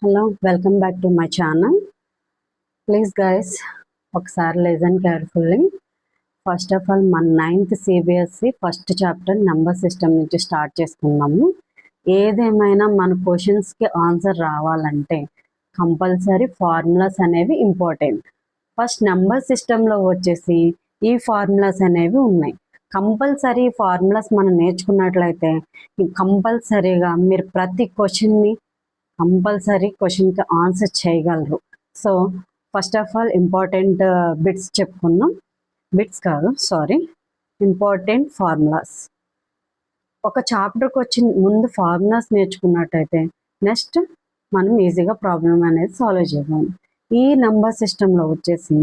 Hello welcome back to my channel. Please guys ఒకసారి listen carefully. First of all మన 9th CBSE first chapter number system నుంచి start చేసుకున్నాము. ఏదేమైనా మన క్వశ్చన్స్కి ఆన్సర్ రావాలంటే కంపల్సరీ ఫార్ములాస్ అనేవి ఇంపార్టెంట్. ఫస్ట్ నెంబర్ సిస్టంలో వచ్చేసి ఈ ఫార్ములాస్ అనేవి ఉన్నాయి. కంపల్సరీ ఫార్ములాస్ మనం నేర్చుకున్నట్లయితే కంపల్సరీగా మీరు ప్రతి క్వశ్చన్ని కంపల్సరీ క్వశ్చన్కి ఆన్సర్ చేయగలరు. So first of all important bits చెప్పుకుందాం. బిట్స్ కాదు సారీ, ఇంపార్టెంట్ ఫార్ములాస్. ఒక చాప్టర్కి వచ్చి ముందు ఫార్ములాస్ నేర్చుకున్నట్టయితే నెక్స్ట్ మనం ఈజీగా ప్రాబ్లం అనేది సాల్వ్ చేయగలం. ఈ నెంబర్ సిస్టంలో వచ్చేసి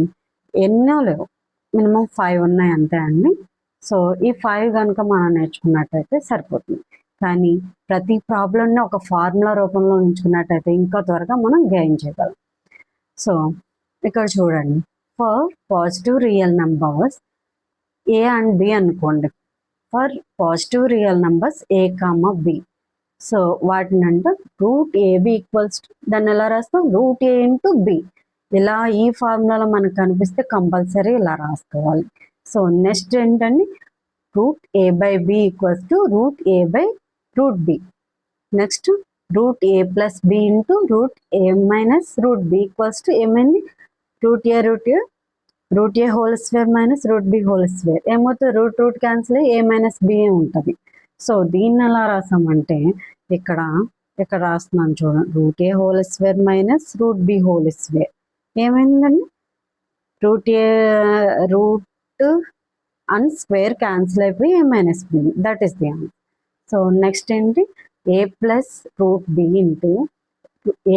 ఎన్నో లేవు, మినిమం 5 ఉన్నాయి అంతే అండి. సో ఈ 5 కనుక మనం నేర్చుకున్నట్టయితే సరిపోతుంది. కానీ ప్రతి ప్రాబ్లమ్ని ఒక ఫార్ములా రూపంలో ఉంచుకున్నట్టయితే ఇంకా త్వరగా మనం గెయిన్ చేయగలం. సో ఇక్కడ చూడండి, for positive real numbers A and B అనుకోండి. For positive real numbers A comma B. So వాటిని అంటే రూట్ ఏబి ఈక్వల్స్ టు, దాన్ని ఎలా రాస్తాం, రూట్ ఏ ఇంటూ బి. ఇలా ఈ ఫార్ములాలో మనకు కనిపిస్తే కంపల్సరీ ఇలా రాసుకోవాలి. సో నెక్స్ట్ ఏంటండి, root A by B equals to root A by root B. Next root A plus B into root A minus root B equals to ఏమైంది, root A whole square minus root B whole square. ఏమవుతుంది, root root cancel అయ్యి A minus B ఉంటుంది. So దీన్ని ఎలా రాసామంటే ఇక్కడ రాస్తున్నాను చూడండి, root A whole square minus root B whole square. ఏమైందండి, రూట్ అండ్ స్క్వేర్ క్యాన్సిల్ అయిపోయి A minus B, that is the answer. So next ఏంటి, A plus root B into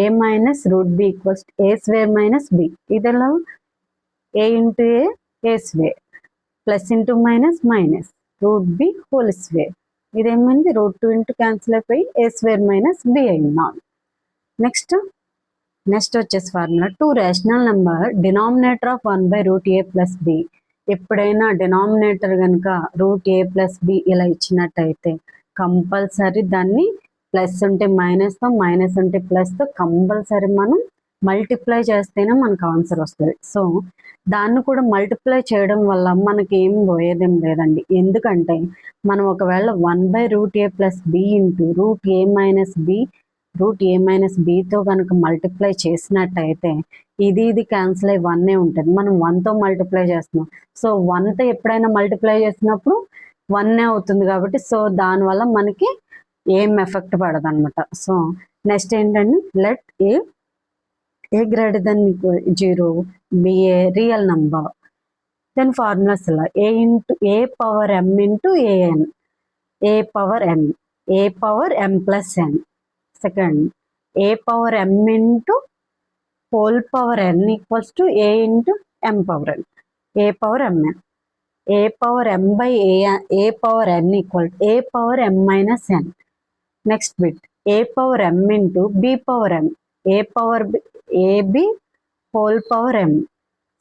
A minus root B equals A square minus B. ఇదిలో A into A square plus into minus minus root B whole square. ఇదేమైంది, root 2 into cancel అయిపోయి A square minus B అయింది. Next వచ్చేసి formula 2 rational number denominator of 1/√a plus B. ఎప్పుడైనా denominator కనుక root A plus B ఇలా ఇచ్చినట్టయితే compulsory దాన్ని plus ఉంటే మైనస్తో, మైనస్ ఉంటే ప్లస్తో కంపల్సరీ మనం మల్టిప్లై చేస్తేనే మనకు ఆన్సర్ వస్తుంది. సో దాన్ని కూడా మల్టిప్లై చేయడం వల్ల మనకి ఏం పోయేదేం లేదండి. ఎందుకంటే మనం ఒకవేళ 1/√a plus B into root A minus బితో కనుక మల్టిప్లై చేసినట్టయితే ఇది క్యాన్సిల్ అయ్యి 1 ఉంటుంది. మనం 1తో మల్టిప్లై చేస్తున్నాం. సో 1తో ఎప్పుడైనా మల్టిప్లై చేసినప్పుడు 1 అవుతుంది కాబట్టి సో దానివల్ల మనకి ఏం ఎఫెక్ట్ పడదు అనమాట. సో నెక్స్ట్ ఏంటండి, let A greater than 0 B A real number. Then formulas ఇలా A power m into A N, A power m plus n. Second A power m into whole power n equals to A into m power n, A power mn. A power m by A power n equal A power m minus n. Next bit A power m into B power m, A power A B whole power m.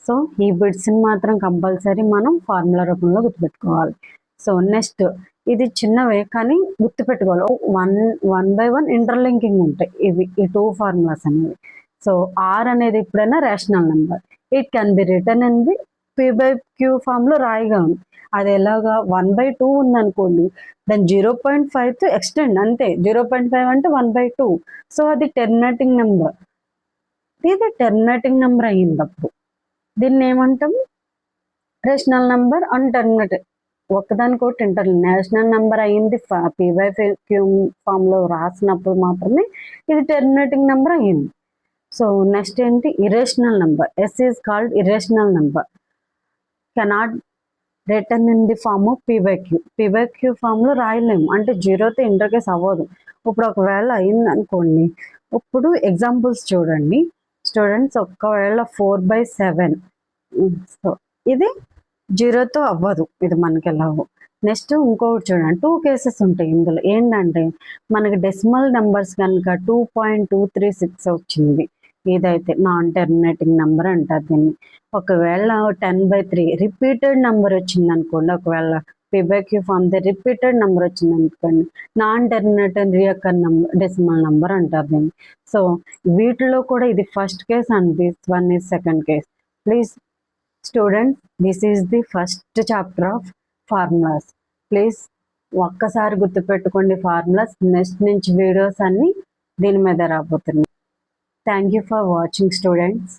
So ఈ బిట్స్ని మాత్రం compulsory మనం formula రూపంలో గుర్తుపెట్టుకోవాలి. So next ఇది చిన్నవే కానీ గుర్తుపెట్టుకోవాలి. 1 ఇంటర్లింకింగ్ ఉంటాయి ఇవి ఈ 2 ఫార్ములాస్ అనేవి. సో ఆర్ అనేది ఎప్పుడైనా rational number, it can be return in the p/q ఫామ్లో రాయగలం. అది ఎలాగా 1/2 ఉందనుకోండి, దాని 0.5తో ఎక్స్టెండ్ అంతే. 0.5 అంటే 1/2. సో అది టెర్మినేటింగ్ నెంబర్. ఇది టెర్మినేటింగ్ నెంబర్ అయ్యిందప్పుడు దీన్ని ఏమంటాం, రేషనల్ నెంబర్ అన్టర్మినేటెడ్. ఒకదానికొకటి నేషనల్ నెంబర్ అయ్యింది p/q ఫామ్లో రాసినప్పుడు మాత్రమే ఇది టెర్మినేటింగ్ నెంబర్ అయ్యింది. సో నెక్స్ట్ ఏంటి, irrational number. Yes is called irrational number, cannot return in the form of p/q ఫామ్లో రాయలేము, అంటే 0తో ఇంటర్కేస్ అవ్వదు. ఇప్పుడు ఒకవేళ అయింది అనుకోండి, ఇప్పుడు ఎగ్జాంపుల్స్ చూడండి స్టూడెంట్స్. ఒకవేళ 4/7, సో ఇది 0తో అవ్వదు, ఇది మనకి ఎలాగో. నెక్స్ట్ ఇంకొకటి చూడండి, 2 కేసెస్ ఉంటాయి ఇందులో. ఏంటంటే మనకి డెసిమల్ నెంబర్స్ కనుక 2.236 వచ్చింది, ఇదైతే నాన్ టెర్మినేటింగ్ నెంబర్ అంటారు దీన్ని. ఒకవేళ 10/3 రిపీటెడ్ నెంబర్ వచ్చింది అనుకోండి, ఒకవేళ P by Q form the repeated number వచ్చింది అనుకోండి, non terminator recur number, decimal number అంటారు దీన్ని. సో వీటిలో కూడా ఇది first case and this one is second case. Please students, this is the first chapter of formulas. Please ఒక్కసారి గుర్తుపెట్టుకోండి formulas. Next నుంచి వీడియోస్ అన్నీ దీని మీద రాబోతున్నాయి. Thank you for watching students.